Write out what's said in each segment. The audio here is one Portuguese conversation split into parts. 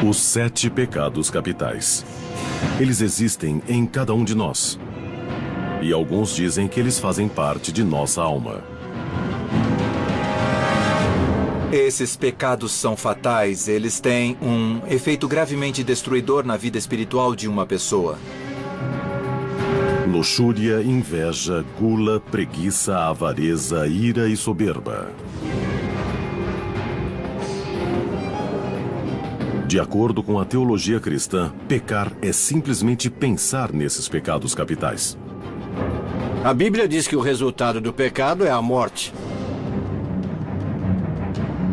Os 7 pecados capitais. Eles existem em cada um de nós. E alguns dizem que eles fazem parte de nossa alma. Esses pecados são fatais. Eles têm um efeito gravemente destruidor na vida espiritual de uma pessoa. Luxúria, inveja, gula, preguiça, avareza, ira e soberba. De acordo com a teologia cristã, pecar é simplesmente pensar nesses pecados capitais. A Bíblia diz que o resultado do pecado é a morte.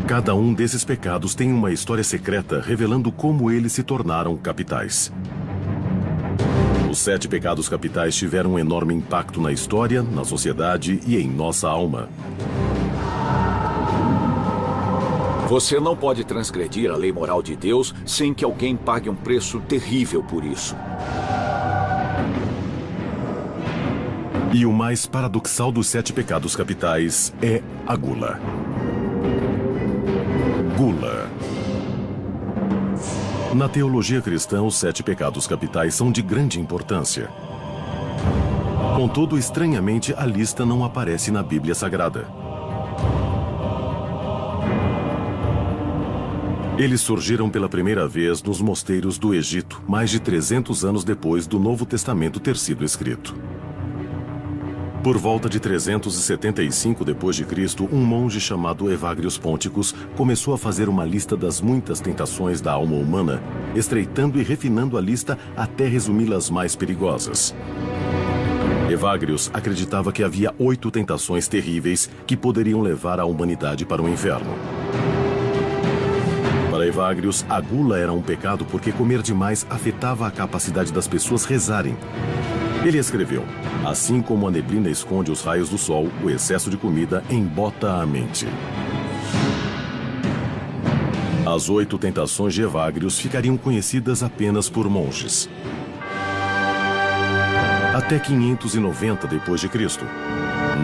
Cada um desses pecados tem uma história secreta revelando como eles se tornaram capitais. Os 7 pecados capitais tiveram um enorme impacto na história, na sociedade e em nossa alma. Você não pode transgredir a lei moral de Deus sem que alguém pague um preço terrível por isso. E o mais paradoxal dos 7 pecados capitais é a gula. Gula. Na teologia cristã, os 7 pecados capitais são de grande importância. Contudo, estranhamente, a lista não aparece na Bíblia Sagrada. Eles surgiram pela primeira vez nos mosteiros do Egito, mais de 300 anos depois do Novo Testamento ter sido escrito. Por volta de 375 d.C., um monge chamado Evagrius Ponticus começou a fazer uma lista das muitas tentações da alma humana, estreitando e refinando a lista até resumi-las mais perigosas. Evagrius acreditava que havia 8 tentações terríveis que poderiam levar a humanidade para o inferno. Para Evagrius, a gula era um pecado porque comer demais afetava a capacidade das pessoas rezarem. Ele escreveu: assim como a neblina esconde os raios do sol, o excesso de comida embota a mente. As 8 tentações de Evagrius ficariam conhecidas apenas por monges. Até 590 d.C.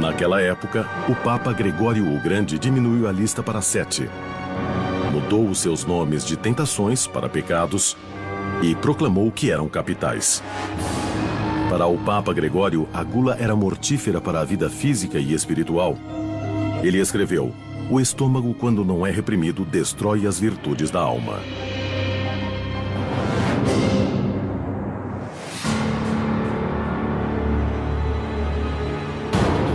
Naquela época, o Papa Gregório o Grande diminuiu a lista para 7. Mudou os seus nomes de tentações para pecados e proclamou que eram capitais. Para o Papa Gregório, a gula era mortífera para a vida física e espiritual. Ele escreveu: o estômago, quando não é reprimido, destrói as virtudes da alma.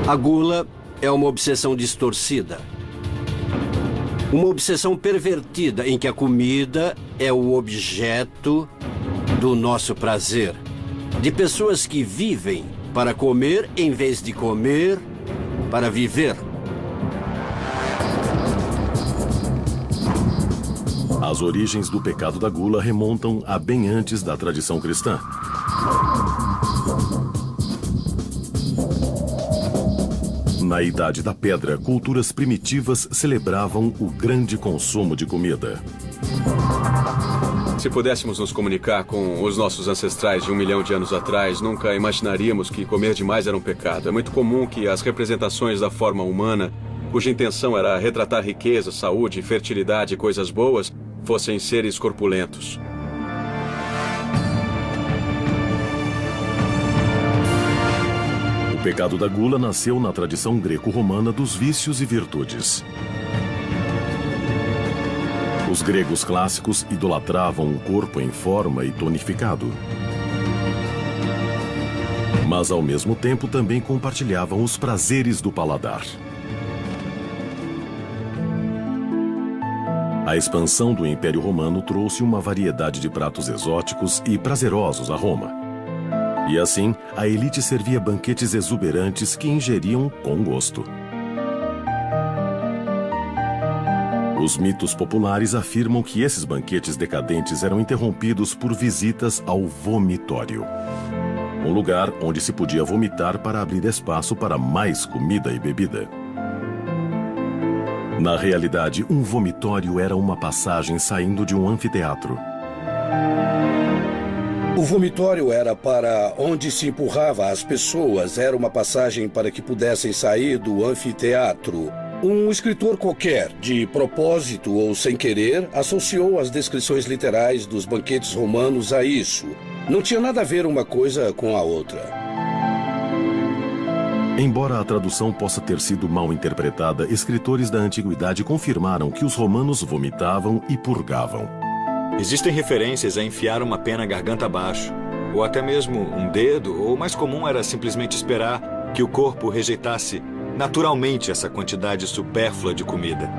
A gula é uma obsessão distorcida. Uma obsessão pervertida em que a comida é o objeto do nosso prazer. De pessoas que vivem para comer em vez de comer para viver. As origens do pecado da gula remontam a bem antes da tradição cristã. Na Idade da Pedra, culturas primitivas celebravam o grande consumo de comida. Se pudéssemos nos comunicar com os nossos ancestrais de 1 milhão de anos atrás, nunca imaginaríamos que comer demais era um pecado. É muito comum que as representações da forma humana, cuja intenção era retratar riqueza, saúde, fertilidade e coisas boas, fossem seres corpulentos. O pecado da gula nasceu na tradição greco-romana dos vícios e virtudes. Os gregos clássicos idolatravam um corpo em forma e tonificado. Mas, ao mesmo tempo, também compartilhavam os prazeres do paladar. A expansão do Império Romano trouxe uma variedade de pratos exóticos e prazerosos a Roma. E assim, a elite servia banquetes exuberantes que ingeriam com gosto. Os mitos populares afirmam que esses banquetes decadentes eram interrompidos por visitas ao vomitório, um lugar onde se podia vomitar para abrir espaço para mais comida e bebida. Na realidade, um vomitório era uma passagem saindo de um anfiteatro. O vomitório era para onde se empurrava as pessoas, era uma passagem para que pudessem sair do anfiteatro. Um escritor qualquer, de propósito ou sem querer, associou as descrições literais dos banquetes romanos a isso. Não tinha nada a ver uma coisa com a outra. Embora a tradução possa ter sido mal interpretada, escritores da antiguidade confirmaram que os romanos vomitavam e purgavam. Existem referências a enfiar uma pena garganta abaixo, ou até mesmo um dedo, ou o mais comum era simplesmente esperar que o corpo rejeitasse naturalmente essa quantidade supérflua de comida.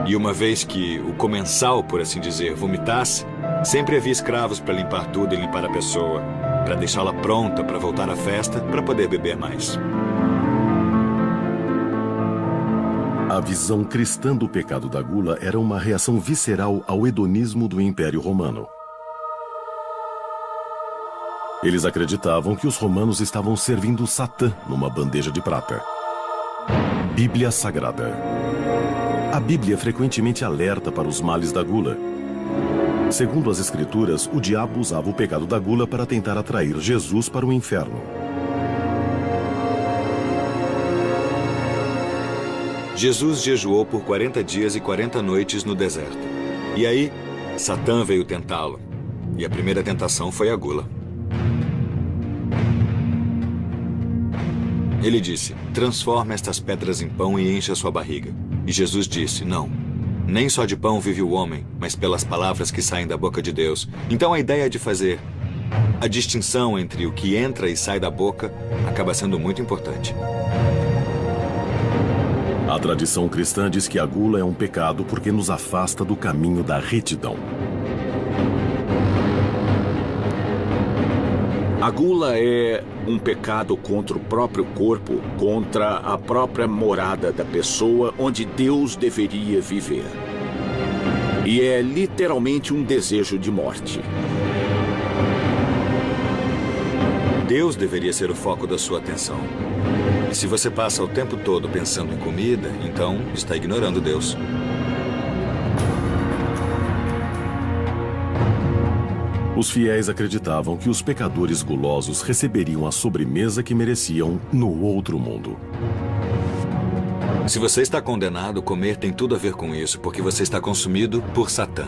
E uma vez que o comensal, por assim dizer, vomitasse, sempre havia escravos para limpar tudo e limpar a pessoa, para deixá-la pronta para voltar à festa, para poder beber mais. A visão cristã do pecado da gula era uma reação visceral ao hedonismo do Império Romano. Eles acreditavam que os romanos estavam servindo Satã numa bandeja de prata. Bíblia Sagrada. A Bíblia frequentemente alerta para os males da gula. Segundo as Escrituras, o diabo usava o pecado da gula para tentar atrair Jesus para o inferno. Jesus jejuou por 40 dias e 40 noites no deserto. E aí, Satã veio tentá-lo. E a primeira tentação foi a gula. Ele disse, transforma estas pedras em pão e enche a sua barriga. E Jesus disse, não, nem só de pão vive o homem, mas pelas palavras que saem da boca de Deus. Então a ideia de fazer a distinção entre o que entra e sai da boca acaba sendo muito importante. A tradição cristã diz que a gula é um pecado porque nos afasta do caminho da retidão. A gula é um pecado contra o próprio corpo, contra a própria morada da pessoa onde Deus deveria viver. E é literalmente um desejo de morte. Deus deveria ser o foco da sua atenção. E se você passa o tempo todo pensando em comida, então está ignorando Deus. Os fiéis acreditavam que os pecadores gulosos receberiam a sobremesa que mereciam no outro mundo. Se você está condenado, comer tem tudo a ver com isso, porque você está consumido por Satã.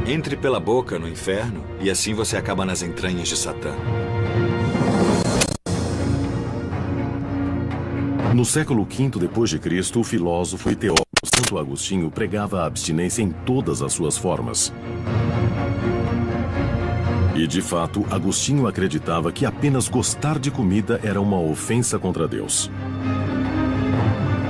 Entre pela boca no inferno e assim você acaba nas entranhas de Satã. No século V d.C., o filósofo e teólogo Santo Agostinho pregava a abstinência em todas as suas formas. E, de fato, Agostinho acreditava que apenas gostar de comida era uma ofensa contra Deus.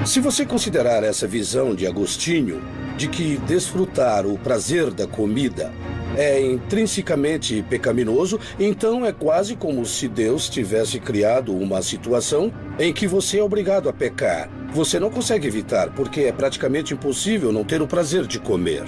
Se você considerar essa visão de Agostinho, de que desfrutar o prazer da comida é intrinsecamente pecaminoso, então é quase como se Deus tivesse criado uma situação em que você é obrigado a pecar. Você não consegue evitar, porque é praticamente impossível não ter o prazer de comer.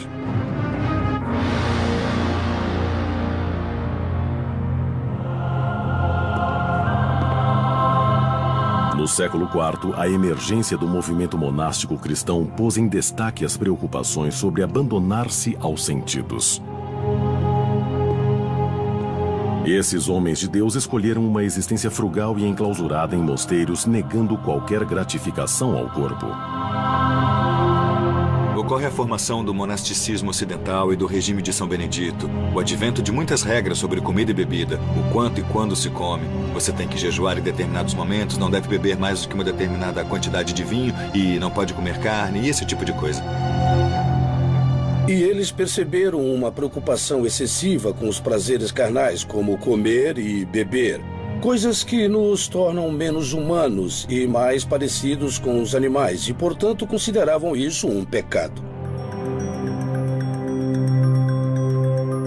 No século IV, a emergência do movimento monástico cristão pôs em destaque as preocupações sobre abandonar-se aos sentidos. Esses homens de Deus escolheram uma existência frugal e enclausurada em mosteiros, negando qualquer gratificação ao corpo. Ocorre a formação do monasticismo ocidental e do regime de São Benedito, o advento de muitas regras sobre comida e bebida, o quanto e quando se come. Você tem que jejuar em determinados momentos, não deve beber mais do que uma determinada quantidade de vinho e não pode comer carne e esse tipo de coisa. E eles perceberam uma preocupação excessiva com os prazeres carnais, como comer e beber. Coisas que nos tornam menos humanos e mais parecidos com os animais, e, portanto, consideravam isso um pecado.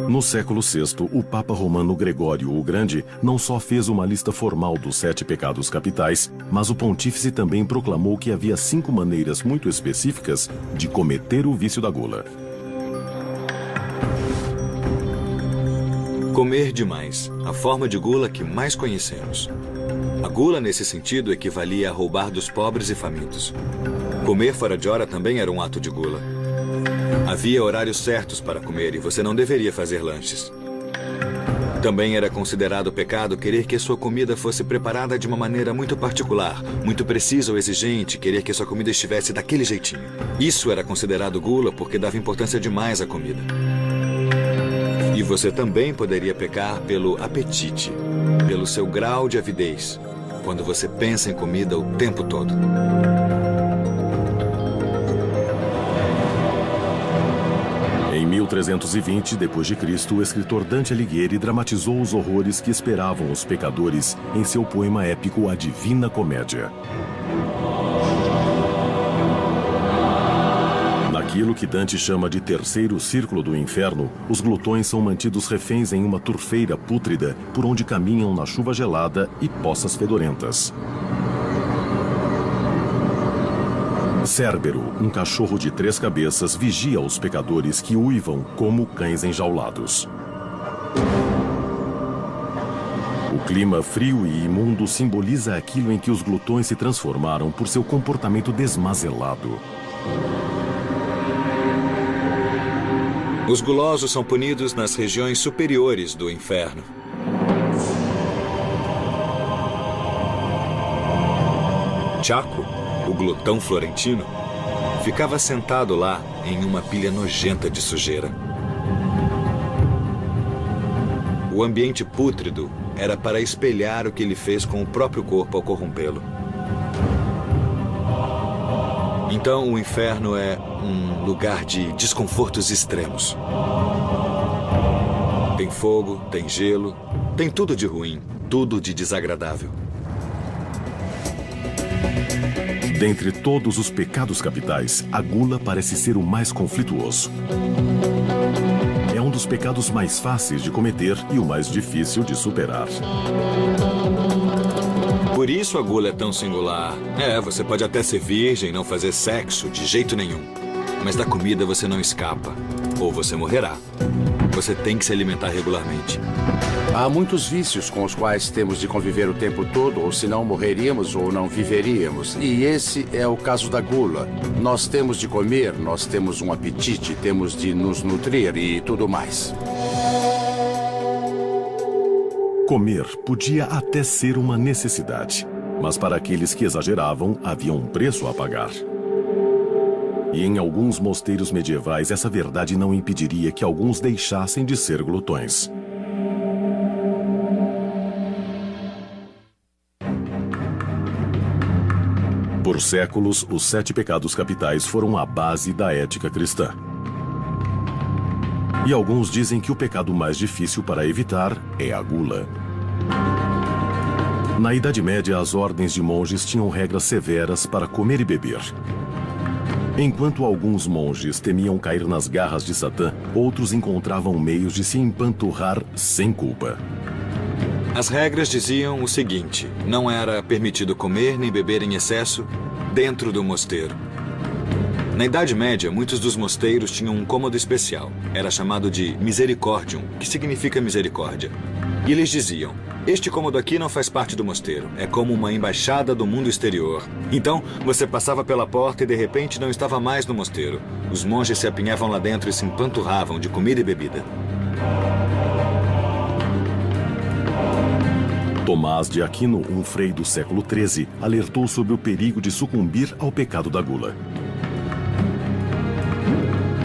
No século VI, o Papa Romano Gregório o Grande não só fez uma lista formal dos 7 pecados capitais, mas o pontífice também proclamou que havia 5 maneiras muito específicas de cometer o vício da gula. Comer demais, a forma de gula que mais conhecemos. A gula, nesse sentido, equivalia a roubar dos pobres e famintos. Comer fora de hora também era um ato de gula. Havia horários certos para comer e você não deveria fazer lanches. Também era considerado pecado querer que sua comida fosse preparada de uma maneira muito particular, muito precisa ou exigente, querer que sua comida estivesse daquele jeitinho. Isso era considerado gula porque dava importância demais à comida. E você também poderia pecar pelo apetite, pelo seu grau de avidez, quando você pensa em comida o tempo todo. Em 1320 d.C., o escritor Dante Alighieri dramatizou os horrores que esperavam os pecadores em seu poema épico A Divina Comédia. Naquilo que Dante chama de terceiro círculo do inferno, os glutões são mantidos reféns em uma turfeira pútrida por onde caminham na chuva gelada e poças fedorentas. Cérbero, um cachorro de 3 cabeças, vigia os pecadores que uivam como cães enjaulados. O clima frio e imundo simboliza aquilo em que os glutões se transformaram por seu comportamento desmazelado. Os gulosos são punidos nas regiões superiores do inferno. Chaco, o glutão florentino, ficava sentado lá em uma pilha nojenta de sujeira. O ambiente pútrido era para espelhar o que ele fez com o próprio corpo ao corrompê-lo. Então, o inferno é um lugar de desconfortos extremos. Tem fogo, tem gelo, tem tudo de ruim, tudo de desagradável. Dentre todos os pecados capitais, a gula parece ser o mais conflituoso. É um dos pecados mais fáceis de cometer e o mais difícil de superar. Por isso a gula é tão singular. Você pode até ser virgem e não fazer sexo de jeito nenhum. Mas da comida você não escapa. Ou você morrerá. Você tem que se alimentar regularmente. Há muitos vícios com os quais temos de conviver o tempo todo, ou senão morreríamos ou não viveríamos. E esse é o caso da gula. Nós temos de comer, nós temos um apetite, temos de nos nutrir e tudo mais. Comer podia até ser uma necessidade, mas para aqueles que exageravam, havia um preço a pagar. E em alguns mosteiros medievais, essa verdade não impediria que alguns deixassem de ser glutões. Por séculos, os 7 pecados capitais foram a base da ética cristã. E alguns dizem que o pecado mais difícil para evitar é a gula. Na Idade Média, as ordens de monges tinham regras severas para comer e beber. Enquanto alguns monges temiam cair nas garras de Satã, outros encontravam meios de se empanturrar sem culpa. As regras diziam o seguinte: não era permitido comer nem beber em excesso dentro do mosteiro. Na Idade Média, muitos dos mosteiros tinham um cômodo especial. Era chamado de misericordium, que significa misericórdia. E eles diziam: este cômodo aqui não faz parte do mosteiro. É como uma embaixada do mundo exterior. Então, você passava pela porta e de repente não estava mais no mosteiro. Os monges se apinhavam lá dentro e se empanturravam de comida e bebida. Tomás de Aquino, um frei do século XIII, alertou sobre o perigo de sucumbir ao pecado da gula.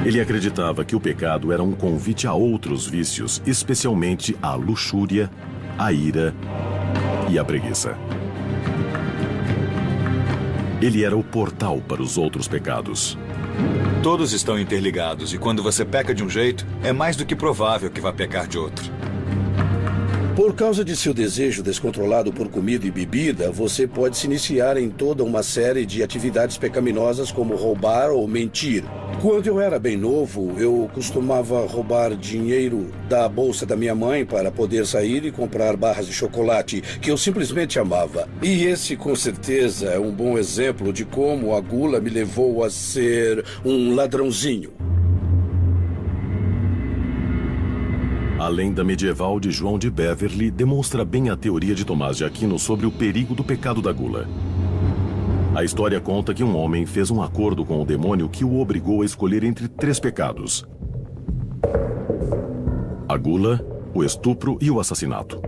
Ele acreditava que o pecado era um convite a outros vícios, especialmente a luxúria, a ira e a preguiça. Ele era o portal para os outros pecados. Todos estão interligados e quando você peca de um jeito, é mais do que provável que vá pecar de outro. Por causa de seu desejo descontrolado por comida e bebida, você pode se iniciar em toda uma série de atividades pecaminosas como roubar ou mentir. Quando eu era bem novo, eu costumava roubar dinheiro da bolsa da minha mãe para poder sair e comprar barras de chocolate, que eu simplesmente amava. E esse, com certeza, é um bom exemplo de como a gula me levou a ser um ladrãozinho. A lenda medieval de João de Beverly demonstra bem a teoria de Tomás de Aquino sobre o perigo do pecado da gula. A história conta que um homem fez um acordo com o demônio que o obrigou a escolher entre 3 pecados: a gula, o estupro e o assassinato.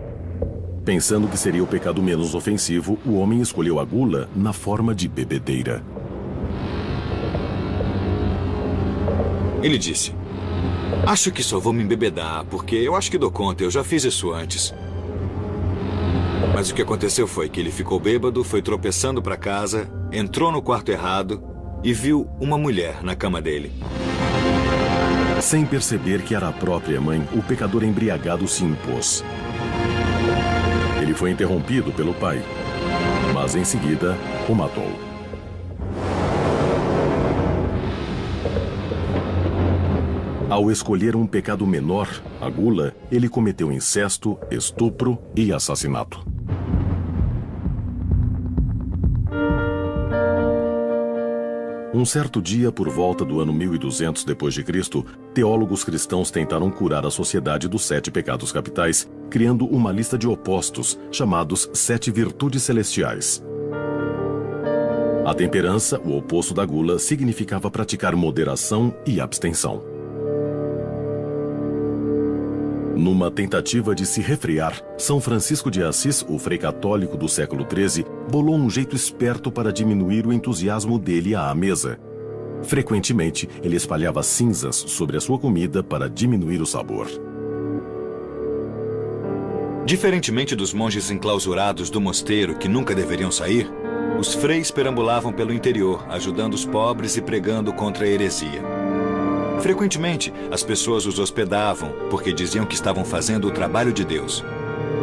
Pensando que seria o pecado menos ofensivo, o homem escolheu a gula na forma de bebedeira. Ele disse: acho que só vou me embebedar, porque eu acho que dou conta, eu já fiz isso antes. Mas o que aconteceu foi que ele ficou bêbado, foi tropeçando para casa, entrou no quarto errado e viu uma mulher na cama dele. Sem perceber que era a própria mãe, o pecador embriagado se impôs. Ele foi interrompido pelo pai, mas em seguida o matou. Ao escolher um pecado menor, a gula, ele cometeu incesto, estupro e assassinato. Um certo dia, por volta do ano 1200 d.C., teólogos cristãos tentaram curar a sociedade dos 7 pecados capitais, criando uma lista de opostos, chamados 7 virtudes celestiais. A temperança, o oposto da gula, significava praticar moderação e abstenção. Numa tentativa de se refrear, São Francisco de Assis, o frei católico do século XIII, bolou um jeito esperto para diminuir o entusiasmo dele à mesa. Frequentemente, ele espalhava cinzas sobre a sua comida para diminuir o sabor. Diferentemente dos monges enclausurados do mosteiro que nunca deveriam sair, os freis perambulavam pelo interior, ajudando os pobres e pregando contra a heresia. Frequentemente, as pessoas os hospedavam porque diziam que estavam fazendo o trabalho de Deus.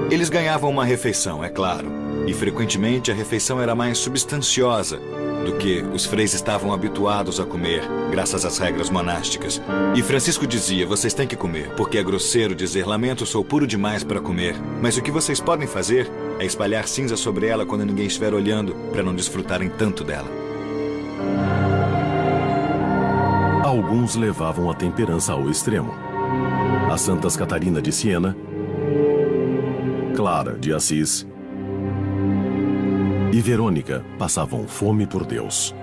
Eles ganhavam uma refeição, é claro, e frequentemente a refeição era mais substanciosa do que os freis estavam habituados a comer, graças às regras monásticas. E Francisco dizia: vocês têm que comer, porque é grosseiro dizer lamento, sou puro demais para comer. Mas o que vocês podem fazer é espalhar cinza sobre ela quando ninguém estiver olhando, para não desfrutarem tanto dela. Alguns levavam a temperança ao extremo. As Santas Catarina de Siena, Clara de Assis e Verônica passavam fome por Deus.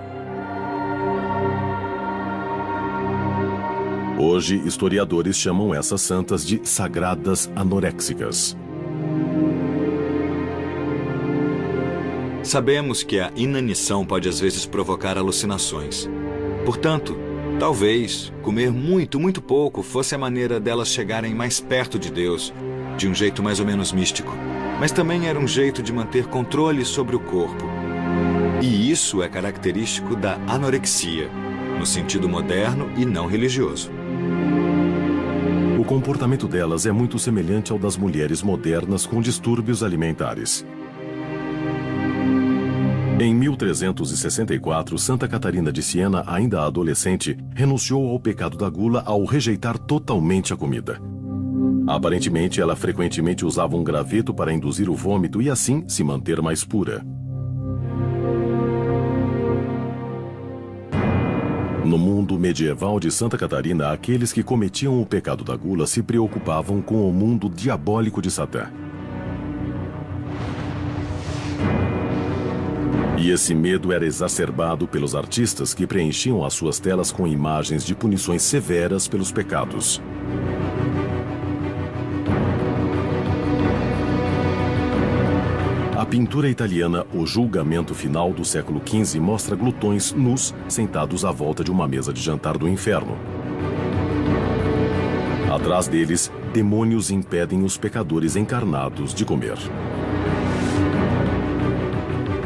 Hoje, historiadores chamam essas santas de sagradas anoréxicas. Sabemos que a inanição pode às vezes provocar alucinações. Portanto, talvez comer muito, muito pouco fosse a maneira delas chegarem mais perto de Deus, de um jeito mais ou menos místico. Mas também era um jeito de manter controle sobre o corpo. E isso é característico da anorexia, no sentido moderno e não religioso. O comportamento delas é muito semelhante ao das mulheres modernas com distúrbios alimentares. Em 1364, Santa Catarina de Siena, ainda adolescente, renunciou ao pecado da gula ao rejeitar totalmente a comida. Aparentemente, ela frequentemente usava um graveto para induzir o vômito e assim se manter mais pura. No mundo medieval de Santa Catarina, aqueles que cometiam o pecado da gula se preocupavam com o mundo diabólico de Satã. E esse medo era exacerbado pelos artistas que preenchiam as suas telas com imagens de punições severas pelos pecados. A pintura italiana O Julgamento Final do século XV mostra glutões nus sentados à volta de uma mesa de jantar do inferno. Atrás deles, demônios impedem os pecadores encarnados de comer.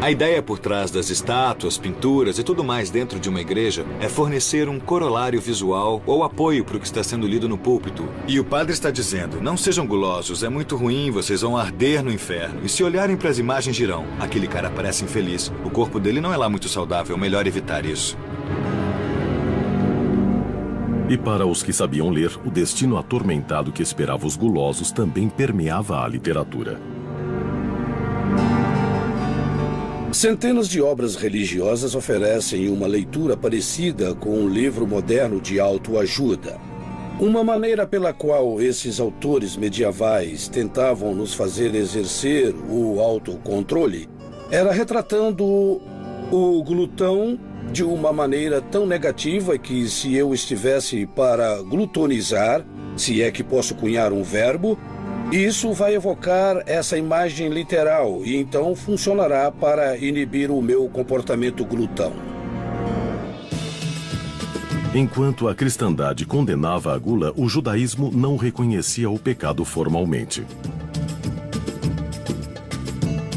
A ideia por trás das estátuas, pinturas e tudo mais dentro de uma igreja é fornecer um corolário visual ou apoio para o que está sendo lido no púlpito. E o padre está dizendo: não sejam gulosos, é muito ruim, vocês vão arder no inferno. E se olharem para as imagens dirão: aquele cara parece infeliz, o corpo dele não é lá muito saudável, melhor evitar isso. E para os que sabiam ler, o destino atormentado que esperava os gulosos também permeava a literatura. Centenas de obras religiosas oferecem uma leitura parecida com um livro moderno de autoajuda. Uma maneira pela qual esses autores medievais tentavam nos fazer exercer o autocontrole era retratando o glutão de uma maneira tão negativa que, se eu estivesse para glutonizar, se é que posso cunhar um verbo, Isso vai evocar essa imagem literal e então funcionará para inibir o meu comportamento glutão. Enquanto a cristandade condenava a gula, o judaísmo não reconhecia o pecado formalmente.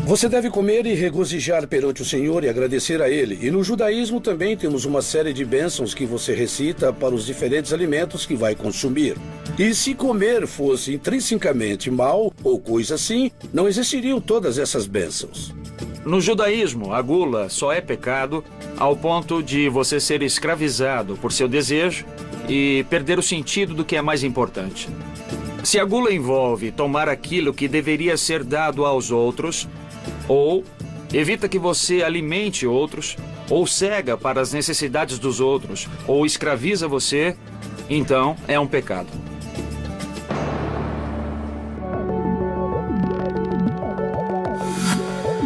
Você deve comer e regozijar perante o Senhor e agradecer a Ele. E no judaísmo também temos uma série de bênçãos que você recita para os diferentes alimentos que vai consumir. E se comer fosse intrinsecamente mal ou coisa assim, não existiriam todas essas bênçãos. No judaísmo, a gula só é pecado ao ponto de você ser escravizado por seu desejo e perder o sentido do que é mais importante. Se a gula envolve tomar aquilo que deveria ser dado aos outros, ou evita que você alimente outros, ou cega para as necessidades dos outros, ou escraviza você, então é um pecado.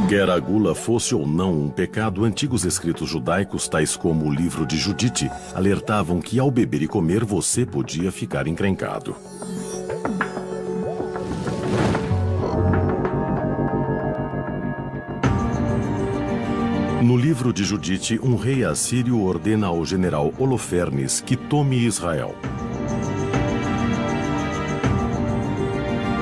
Quer a gula fosse ou não um pecado, antigos escritos judaicos, tais como o livro de Judite, alertavam que ao beber e comer você podia ficar encrencado. No livro de Judite, um rei assírio ordena ao general Holofernes que tome Israel.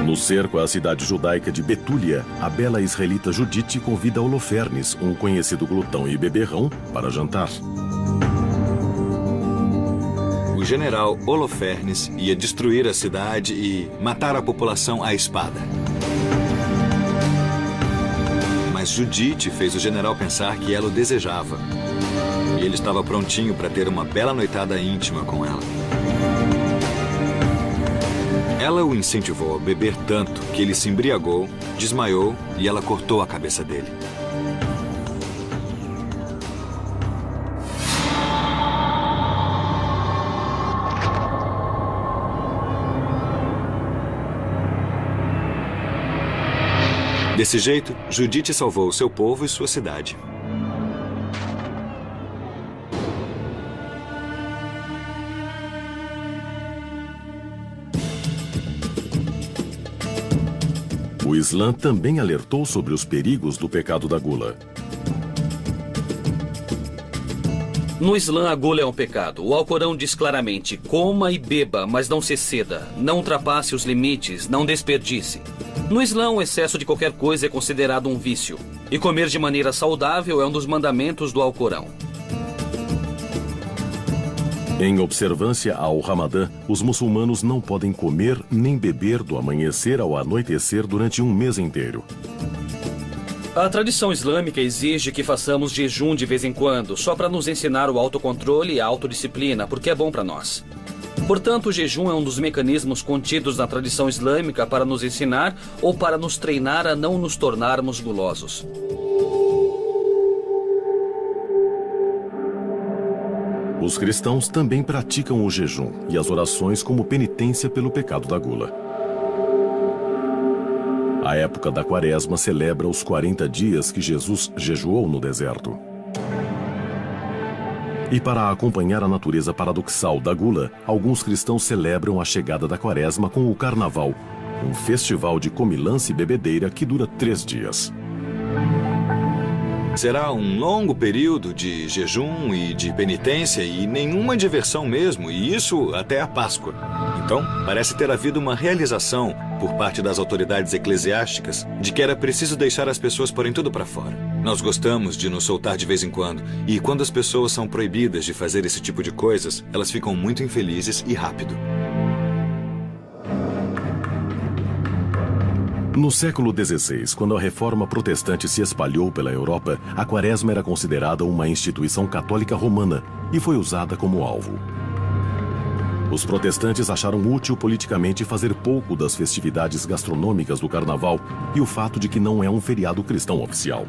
No cerco à cidade judaica de Betúlia, a bela israelita Judite convida Holofernes, um conhecido glutão e beberrão, para jantar. O general Holofernes ia destruir a cidade e matar a população à espada. Mas Judite fez o general pensar que ela o desejava. E ele estava prontinho para ter uma bela noitada íntima com ela. Ela o incentivou a beber tanto que ele se embriagou, desmaiou e ela cortou a cabeça dele. Desse jeito, Judite salvou seu povo e sua cidade. O Islã também alertou sobre os perigos do pecado da gula. No Islã, a gula é um pecado. O Alcorão diz claramente: coma e beba, mas não se exceda. Não ultrapasse os limites, não desperdice. No Islã, o excesso de qualquer coisa é considerado um vício. E comer de maneira saudável é um dos mandamentos do Alcorão. Em observância ao Ramadã, os muçulmanos não podem comer nem beber do amanhecer ao anoitecer durante um mês inteiro. A tradição islâmica exige que façamos jejum de vez em quando, só para nos ensinar o autocontrole e a autodisciplina, porque é bom para nós. Portanto, o jejum é um dos mecanismos contidos na tradição islâmica para nos ensinar ou para nos treinar a não nos tornarmos gulosos. Os cristãos também praticam o jejum e as orações como penitência pelo pecado da gula. A época da Quaresma celebra os 40 dias que Jesus jejuou no deserto. E para acompanhar a natureza paradoxal da gula, alguns cristãos celebram a chegada da Quaresma com o Carnaval, um festival de comilança e bebedeira que dura 3 dias. Será um longo período de jejum e de penitência e nenhuma diversão mesmo, e isso até a Páscoa. Então, parece ter havido uma realização por parte das autoridades eclesiásticas de que era preciso deixar as pessoas porem tudo para fora. Nós gostamos de nos soltar de vez em quando, e quando as pessoas são proibidas de fazer esse tipo de coisas, elas ficam muito infelizes e rápido. No século XVI, quando a reforma protestante se espalhou pela Europa, a Quaresma era considerada uma instituição católica romana e foi usada como alvo. Os protestantes acharam útil politicamente fazer pouco das festividades gastronômicas do Carnaval e o fato de que não é um feriado cristão oficial.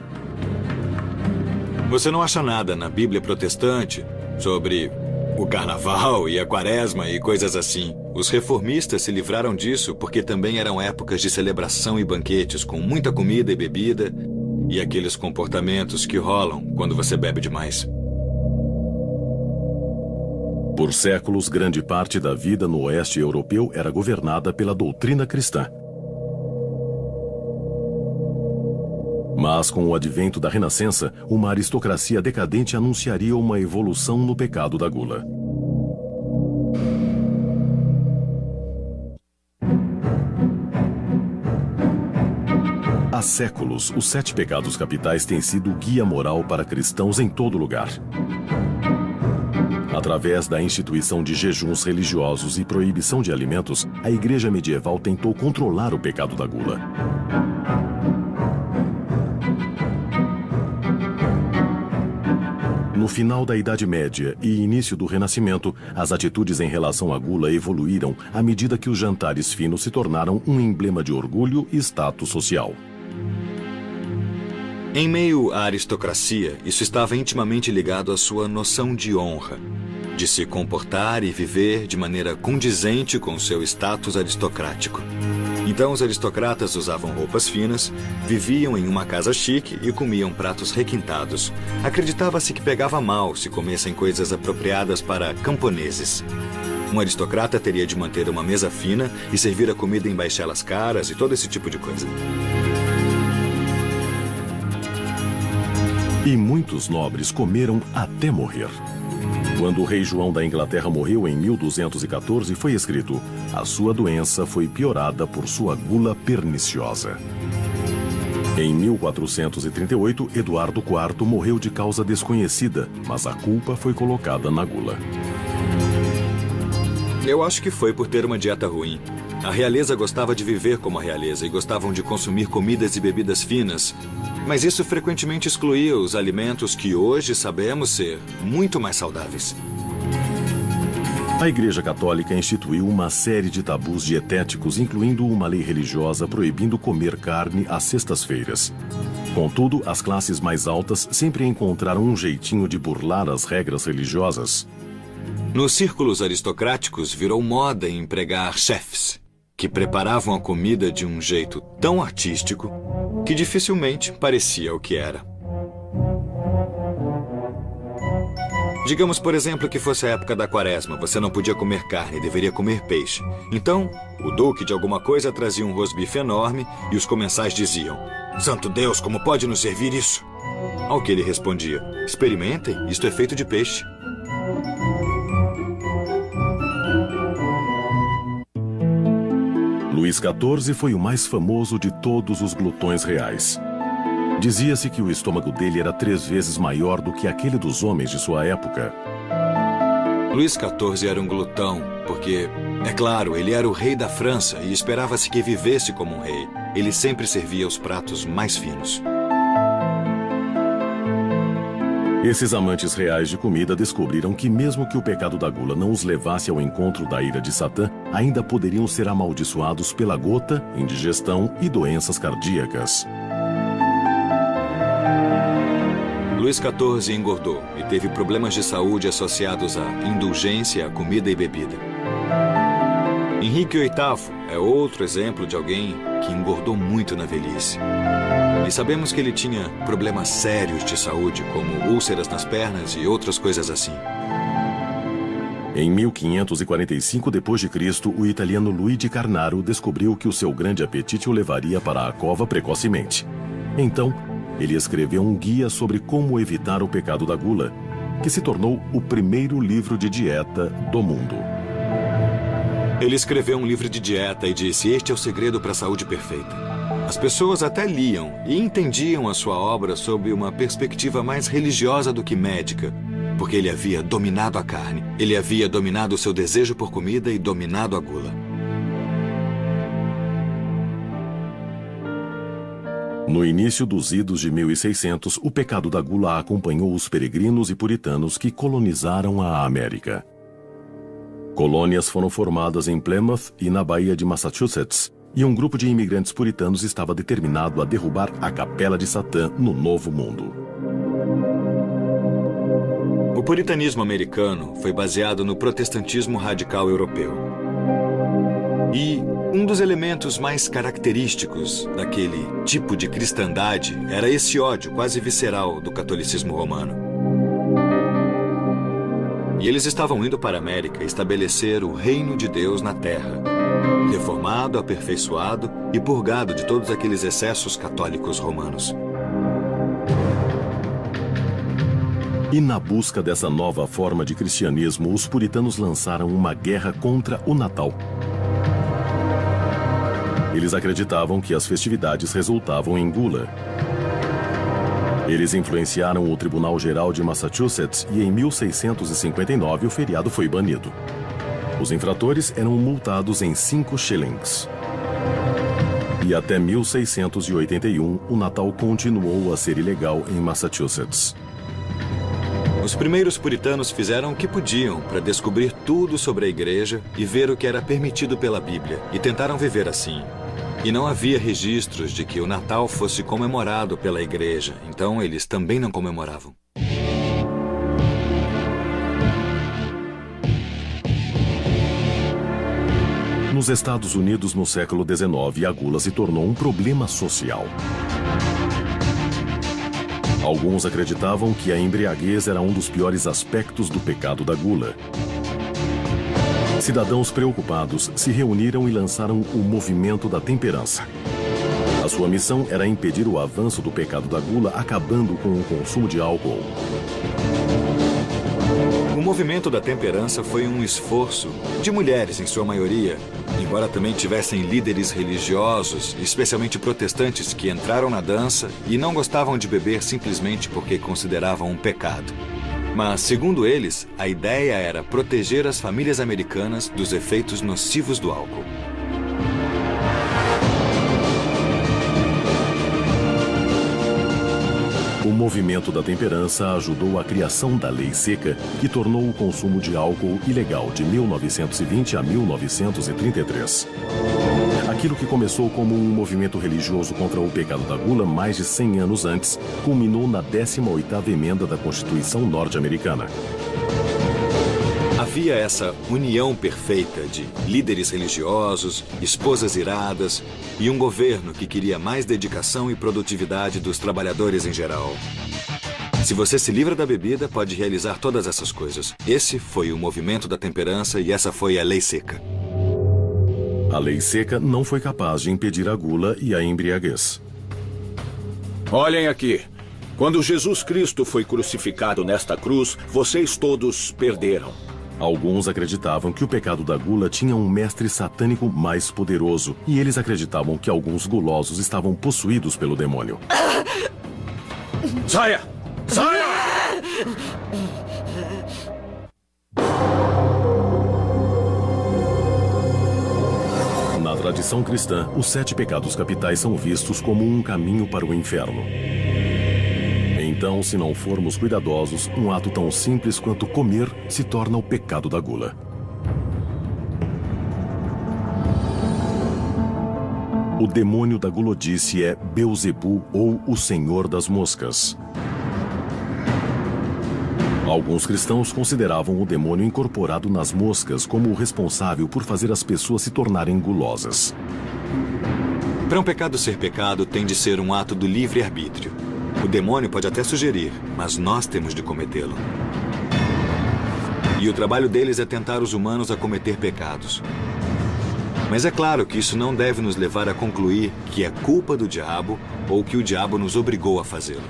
Você não acha nada na Bíblia protestante sobre o Carnaval e a Quaresma e coisas assim. Os reformistas se livraram disso porque também eram épocas de celebração e banquetes com muita comida e bebida e aqueles comportamentos que rolam quando você bebe demais. Por séculos, grande parte da vida no oeste europeu era governada pela doutrina cristã. Mas com o advento da Renascença, uma aristocracia decadente anunciaria uma evolução no pecado da gula. Há séculos, os 7 pecados capitais têm sido guia moral para cristãos em todo lugar. Através da instituição de jejuns religiosos e proibição de alimentos, a Igreja medieval tentou controlar o pecado da gula. No final da Idade Média e início do Renascimento, as atitudes em relação à gula evoluíram à medida que os jantares finos se tornaram um emblema de orgulho e status social. Em meio à aristocracia, isso estava intimamente ligado à sua noção de honra, de se comportar e viver de maneira condizente com seu status aristocrático. Então, os aristocratas usavam roupas finas, viviam em uma casa chique e comiam pratos requintados. Acreditava-se que pegava mal se comessem coisas apropriadas para camponeses. Um aristocrata teria de manter uma mesa fina e servir a comida em baixelas caras e todo esse tipo de coisa. E muitos nobres comeram até morrer. Quando o rei João da Inglaterra morreu em 1214, foi escrito: a sua doença foi piorada por sua gula perniciosa. Em 1438, Eduardo IV morreu de causa desconhecida, mas a culpa foi colocada na gula. Eu acho que foi por ter uma dieta ruim. A realeza gostava de viver como a realeza e gostavam de consumir comidas e bebidas finas. Mas isso frequentemente excluía os alimentos que hoje sabemos ser muito mais saudáveis. A Igreja Católica instituiu uma série de tabus dietéticos, incluindo uma lei religiosa proibindo comer carne às sextas-feiras. Contudo, as classes mais altas sempre encontraram um jeitinho de burlar as regras religiosas. Nos círculos aristocráticos, virou moda empregar chefes, que preparavam a comida de um jeito tão artístico que dificilmente parecia o que era. Digamos, por exemplo, que fosse a época da quaresma. Você não podia comer carne, deveria comer peixe. Então, o duque de alguma coisa trazia um rosbife enorme e os comensais diziam: "Santo Deus, como pode nos servir isso?" Ao que ele respondia: "Experimentem, isto é feito de peixe." Luís XIV foi o mais famoso de todos os glutões reais. Dizia-se que o estômago dele era 3 vezes maior do que aquele dos homens de sua época. Luís XIV era um glutão, porque, é claro, ele era o rei da França e esperava-se que vivesse como um rei. Ele sempre servia os pratos mais finos. Esses amantes reais de comida descobriram que mesmo que o pecado da gula não os levasse ao encontro da ira de Satã, ainda poderiam ser amaldiçoados pela gota, indigestão e doenças cardíacas. Luís XIV engordou e teve problemas de saúde associados à indulgência à comida e bebida. Henrique VIII é outro exemplo de alguém que engordou muito na velhice. E sabemos que ele tinha problemas sérios de saúde, como úlceras nas pernas e outras coisas assim. Em 1545 d.C., o italiano Luigi Carnaro descobriu que o seu grande apetite o levaria para a cova precocemente. Então, ele escreveu um guia sobre como evitar o pecado da gula, que se tornou o primeiro livro de dieta do mundo. Ele escreveu um livro de dieta e disse: "Este é o segredo para a saúde perfeita." As pessoas até liam e entendiam a sua obra sob uma perspectiva mais religiosa do que médica, porque ele havia dominado a carne, ele havia dominado o seu desejo por comida e dominado a gula. No início dos idos de 1600, o pecado da gula acompanhou os peregrinos e puritanos que colonizaram a América. Colônias foram formadas em Plymouth e na Baía de Massachusetts, e um grupo de imigrantes puritanos estava determinado a derrubar a Capela de Satã no Novo Mundo. O puritanismo americano foi baseado no protestantismo radical europeu. E um dos elementos mais característicos daquele tipo de cristandade era esse ódio quase visceral do catolicismo romano. E eles estavam indo para a América estabelecer o reino de Deus na terra, reformado, aperfeiçoado e purgado de todos aqueles excessos católicos romanos. E na busca dessa nova forma de cristianismo, os puritanos lançaram uma guerra contra o Natal. Eles acreditavam que as festividades resultavam em gula. Eles influenciaram o Tribunal Geral de Massachusetts e em 1659 o feriado foi banido. Os infratores eram multados em 5 shillings. E até 1681, o Natal continuou a ser ilegal em Massachusetts. Os primeiros puritanos fizeram o que podiam para descobrir tudo sobre a igreja e ver o que era permitido pela Bíblia, e tentaram viver assim. E não havia registros de que o Natal fosse comemorado pela igreja, então eles também não comemoravam. Nos Estados Unidos, no século XIX, a gula se tornou um problema social. Alguns acreditavam que a embriaguez era um dos piores aspectos do pecado da gula. Cidadãos preocupados se reuniram e lançaram o Movimento da Temperança. A sua missão era impedir o avanço do pecado da gula, acabando com o consumo de álcool. O Movimento da Temperança foi um esforço de mulheres, em sua maioria, embora também tivessem líderes religiosos, especialmente protestantes, que entraram na dança e não gostavam de beber simplesmente porque consideravam um pecado. Mas, segundo eles, a ideia era proteger as famílias americanas dos efeitos nocivos do álcool. O Movimento da Temperança ajudou a criação da Lei Seca, que tornou o consumo de álcool ilegal de 1920 a 1933. Aquilo que começou como um movimento religioso contra o pecado da gula mais de 100 anos antes, culminou na 18ª emenda da Constituição norte-americana. Havia essa união perfeita de líderes religiosos, esposas iradas e um governo que queria mais dedicação e produtividade dos trabalhadores em geral. Se você se livra da bebida, pode realizar todas essas coisas. Esse foi o Movimento da Temperança e essa foi a Lei Seca. A Lei Seca não foi capaz de impedir a gula e a embriaguez. Olhem aqui. Quando Jesus Cristo foi crucificado nesta cruz, vocês todos perderam. Alguns acreditavam que o pecado da gula tinha um mestre satânico mais poderoso, e eles acreditavam que alguns gulosos estavam possuídos pelo demônio. Saia! Saia! Na tradição cristã, os 7 pecados capitais são vistos como um caminho para o inferno. Então, se não formos cuidadosos, um ato tão simples quanto comer se torna o pecado da gula. O demônio da gulodice é Beelzebu, ou o Senhor das Moscas. Alguns cristãos consideravam o demônio incorporado nas moscas como o responsável por fazer as pessoas se tornarem gulosas. Para um pecado ser pecado, tem de ser um ato do livre-arbítrio. O demônio pode até sugerir, mas nós temos de cometê-lo. E o trabalho deles é tentar os humanos a cometer pecados. Mas é claro que isso não deve nos levar a concluir que é culpa do diabo ou que o diabo nos obrigou a fazê-lo.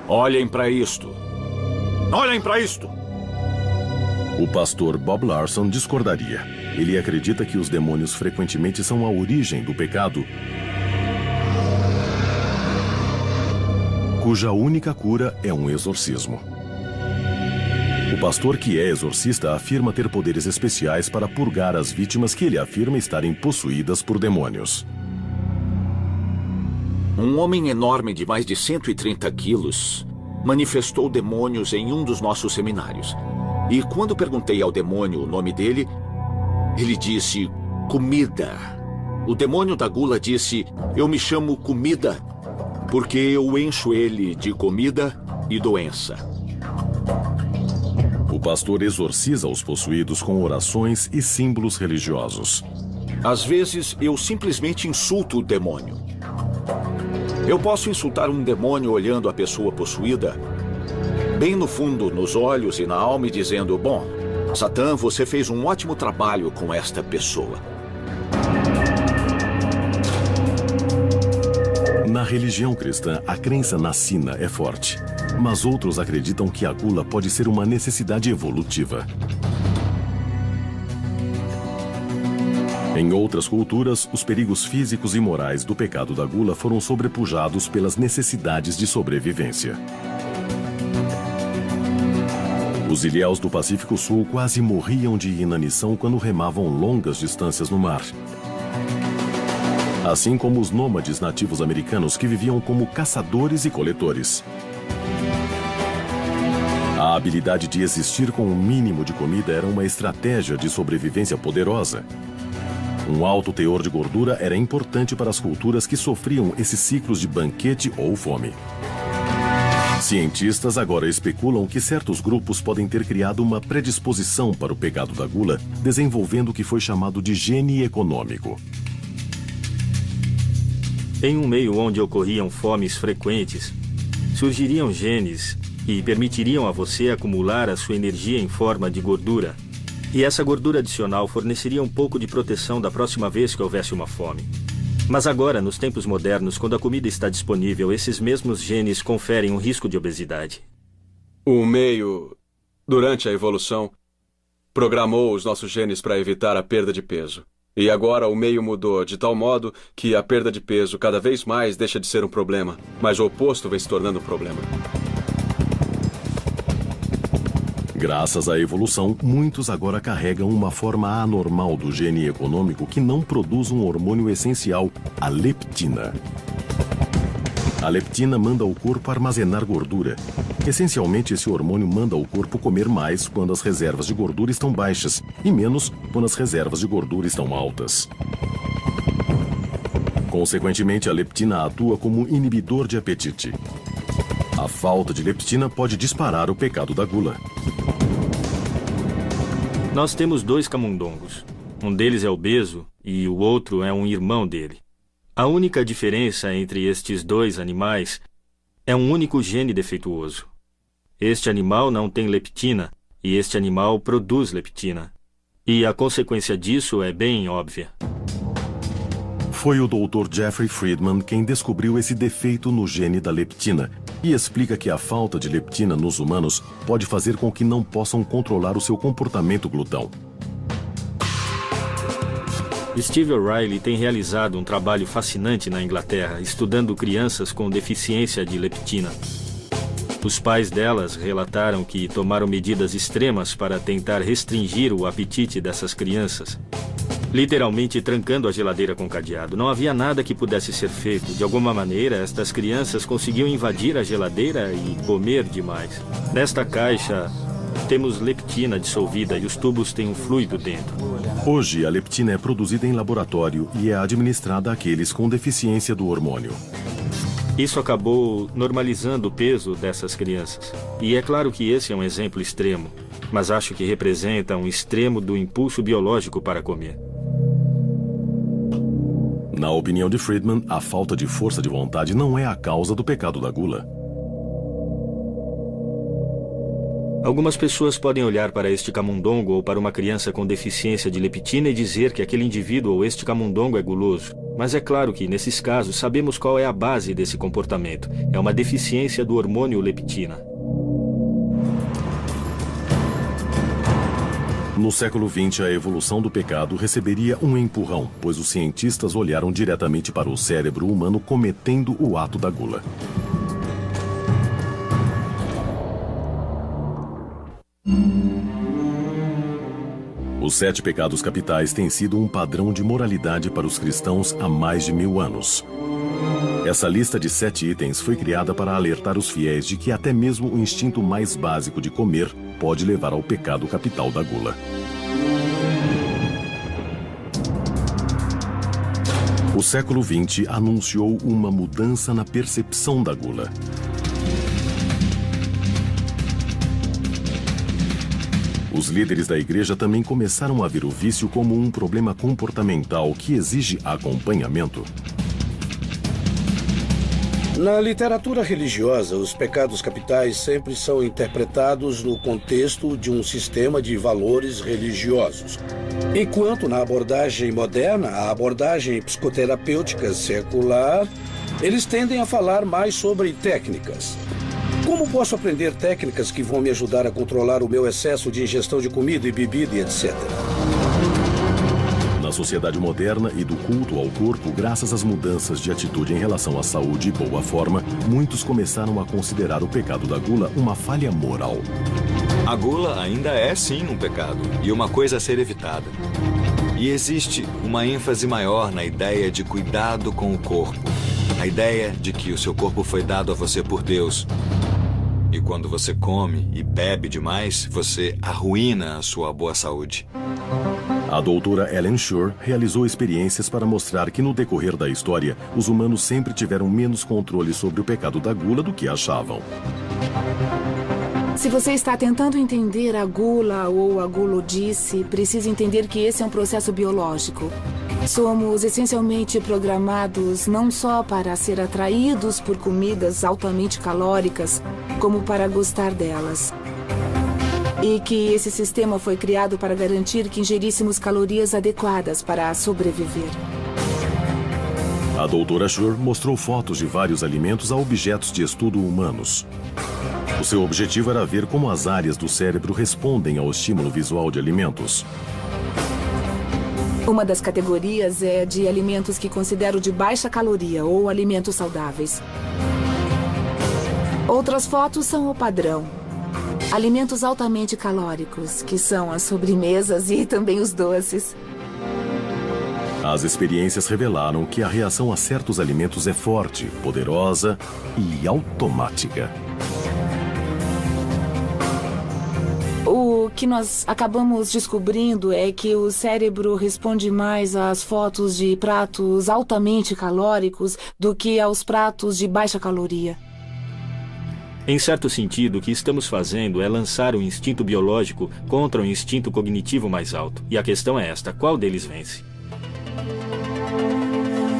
Olhem para isto. Olhem para isto! O pastor Bob Larson discordaria. Ele acredita que os demônios frequentemente são a origem do pecado, cuja única cura é um exorcismo. O pastor que é exorcista afirma ter poderes especiais para purgar as vítimas que ele afirma estarem possuídas por demônios. Um homem enorme de mais de 130 quilos manifestou demônios em um dos nossos seminários. E quando perguntei ao demônio o nome dele, ele disse comida. O demônio da gula disse: eu me chamo comida porque eu encho ele de comida e doença. O pastor exorciza os possuídos com orações e símbolos religiosos. Às vezes, eu simplesmente insulto o demônio. Eu posso insultar um demônio olhando a pessoa possuída bem no fundo, nos olhos e na alma, e dizendo: bom, Satã, você fez um ótimo trabalho com esta pessoa. Na religião cristã, a crença na sina é forte. Mas outros acreditam que a gula pode ser uma necessidade evolutiva. Em outras culturas, os perigos físicos e morais do pecado da gula foram sobrepujados pelas necessidades de sobrevivência. Os ilhéus do Pacífico Sul quase morriam de inanição quando remavam longas distâncias no mar. Assim como os nômades nativos americanos que viviam como caçadores e coletores. A habilidade de existir com um mínimo de comida era uma estratégia de sobrevivência poderosa. Um alto teor de gordura era importante para as culturas que sofriam esses ciclos de banquete ou fome. Cientistas agora especulam que certos grupos podem ter criado uma predisposição para o pecado da gula, desenvolvendo o que foi chamado de gene econômico. Em um meio onde ocorriam fomes frequentes, surgiriam genes que permitiriam a você acumular a sua energia em forma de gordura. E essa gordura adicional forneceria um pouco de proteção da próxima vez que houvesse uma fome. Mas agora, nos tempos modernos, quando a comida está disponível, esses mesmos genes conferem um risco de obesidade. O meio, durante a evolução, programou os nossos genes para evitar a perda de peso. E agora o meio mudou de tal modo que a perda de peso cada vez mais deixa de ser um problema, mas o oposto vem se tornando um problema. Graças à evolução, muitos agora carregam uma forma anormal do gene econômico que não produz um hormônio essencial, a leptina. A leptina manda o corpo armazenar gordura. Essencialmente, esse hormônio manda o corpo comer mais quando as reservas de gordura estão baixas e menos quando as reservas de gordura estão altas. Consequentemente, a leptina atua como inibidor de apetite. A falta de leptina pode disparar o pecado da gula. Nós temos 2 camundongos. Um deles é obeso e o outro é um irmão dele. A única diferença entre estes 2 animais é um único gene defeituoso. Este animal não tem leptina e este animal produz leptina. E a consequência disso é bem óbvia. Foi o Dr. Jeffrey Friedman quem descobriu esse defeito no gene da leptina e explica que a falta de leptina nos humanos pode fazer com que não possam controlar o seu comportamento glutão. Steve O'Reilly tem realizado um trabalho fascinante na Inglaterra, estudando crianças com deficiência de leptina. Os pais delas relataram que tomaram medidas extremas para tentar restringir o apetite dessas crianças. Literalmente trancando a geladeira com cadeado. Não havia nada que pudesse ser feito. De alguma maneira, estas crianças conseguiam invadir a geladeira e comer demais. Nesta caixa, temos leptina dissolvida e os tubos têm um fluido dentro. Hoje, a leptina é produzida em laboratório e é administrada àqueles com deficiência do hormônio. Isso acabou normalizando o peso dessas crianças. E é claro que esse é um exemplo extremo, mas acho que representa um extremo do impulso biológico para comer. Na opinião de Friedman, a falta de força de vontade não é a causa do pecado da gula. Algumas pessoas podem olhar para este camundongo ou para uma criança com deficiência de leptina e dizer que aquele indivíduo ou este camundongo é guloso. Mas é claro que, nesses casos, sabemos qual é a base desse comportamento. É uma deficiência do hormônio leptina. No século XX, a evolução do pecado receberia um empurrão, pois os cientistas olharam diretamente para o cérebro humano cometendo o ato da gula. Os 7 pecados capitais têm sido um padrão de moralidade para os cristãos há mais de 1000 anos. Essa lista de 7 itens foi criada para alertar os fiéis de que até mesmo o instinto mais básico de comer pode levar ao pecado capital da gula. O século XX anunciou uma mudança na percepção da gula. Os líderes da igreja também começaram a ver o vício como um problema comportamental que exige acompanhamento. Na literatura religiosa, os pecados capitais sempre são interpretados no contexto de um sistema de valores religiosos. Enquanto na abordagem moderna, a abordagem psicoterapêutica secular, eles tendem a falar mais sobre técnicas. Como posso aprender técnicas que vão me ajudar a controlar o meu excesso de ingestão de comida e bebida e etc? Na sociedade moderna e do culto ao corpo, graças às mudanças de atitude em relação à saúde e boa forma, muitos começaram a considerar o pecado da gula uma falha moral. A gula ainda é, sim, um pecado e uma coisa a ser evitada. E existe uma ênfase maior na ideia de cuidado com o corpo. A ideia de que o seu corpo foi dado a você por Deus. E quando você come e bebe demais, você arruína a sua boa saúde. A doutora Ellen Shore realizou experiências para mostrar que no decorrer da história, os humanos sempre tiveram menos controle sobre o pecado da gula do que achavam. Se você está tentando entender a gula ou a gulodice, precisa entender que esse é um processo biológico. Somos essencialmente programados não só para ser atraídos por comidas altamente calóricas, como para gostar delas. E que esse sistema foi criado para garantir que ingeríssemos calorias adequadas para sobreviver. A doutora Shore mostrou fotos de vários alimentos a objetos de estudo humanos. O seu objetivo era ver como as áreas do cérebro respondem ao estímulo visual de alimentos. Uma das categorias é de alimentos que considero de baixa caloria ou alimentos saudáveis. Outras fotos são o padrão. Alimentos altamente calóricos, que são as sobremesas e também os doces. As experiências revelaram que a reação a certos alimentos é forte, poderosa e automática. O que nós acabamos descobrindo é que o cérebro responde mais às fotos de pratos altamente calóricos do que aos pratos de baixa caloria. Em certo sentido, o que estamos fazendo é lançar o instinto biológico contra o instinto cognitivo mais alto. E a questão é esta: qual deles vence?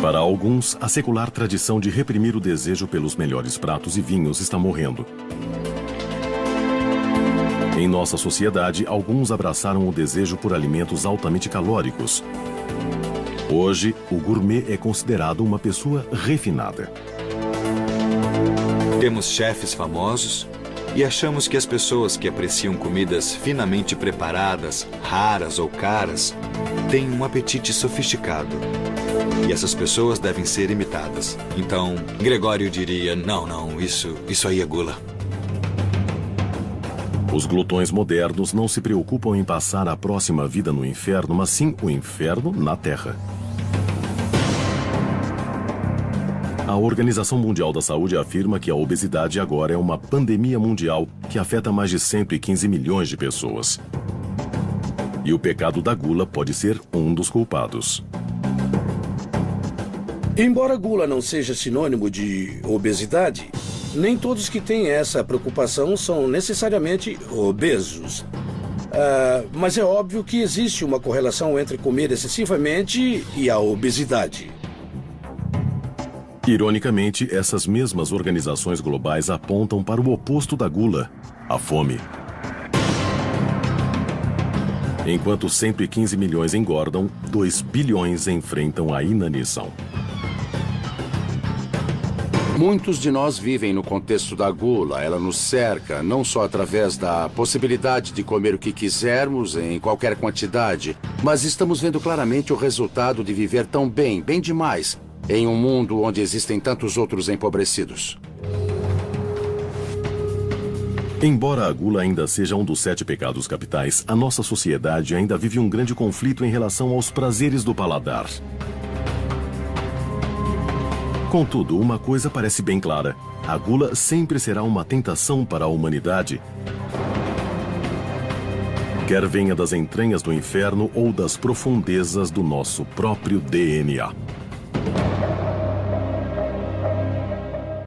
Para alguns, a secular tradição de reprimir o desejo pelos melhores pratos e vinhos está morrendo. Em nossa sociedade, alguns abraçaram o desejo por alimentos altamente calóricos. Hoje, o gourmet é considerado uma pessoa refinada. Temos chefes famosos e achamos que as pessoas que apreciam comidas finamente preparadas, raras ou caras, têm um apetite sofisticado. E essas pessoas devem ser imitadas. Então, Gregório diria, não, isso aí é gula. Os glutões modernos não se preocupam em passar a próxima vida no inferno, mas sim o inferno na Terra. A Organização Mundial da Saúde afirma que a obesidade agora é uma pandemia mundial que afeta mais de 115 milhões de pessoas. E o pecado da gula pode ser um dos culpados. Embora gula não seja sinônimo de obesidade, nem todos que têm essa preocupação são necessariamente obesos. Mas é óbvio que existe uma correlação entre comer excessivamente e a obesidade. Ironicamente, essas mesmas organizações globais apontam para o oposto da gula, a fome. Enquanto 115 milhões engordam, 2 bilhões enfrentam a inanição. Muitos de nós vivem no contexto da gula. Ela nos cerca, não só através da possibilidade de comer o que quisermos, em qualquer quantidade, mas estamos vendo claramente o resultado de viver tão bem demais, em um mundo onde existem tantos outros empobrecidos. Embora a gula ainda seja um dos 7 pecados capitais, a nossa sociedade ainda vive um grande conflito em relação aos prazeres do paladar. Contudo, uma coisa parece bem clara: a gula sempre será uma tentação para a humanidade. Quer venha das entranhas do inferno ou das profundezas do nosso próprio DNA.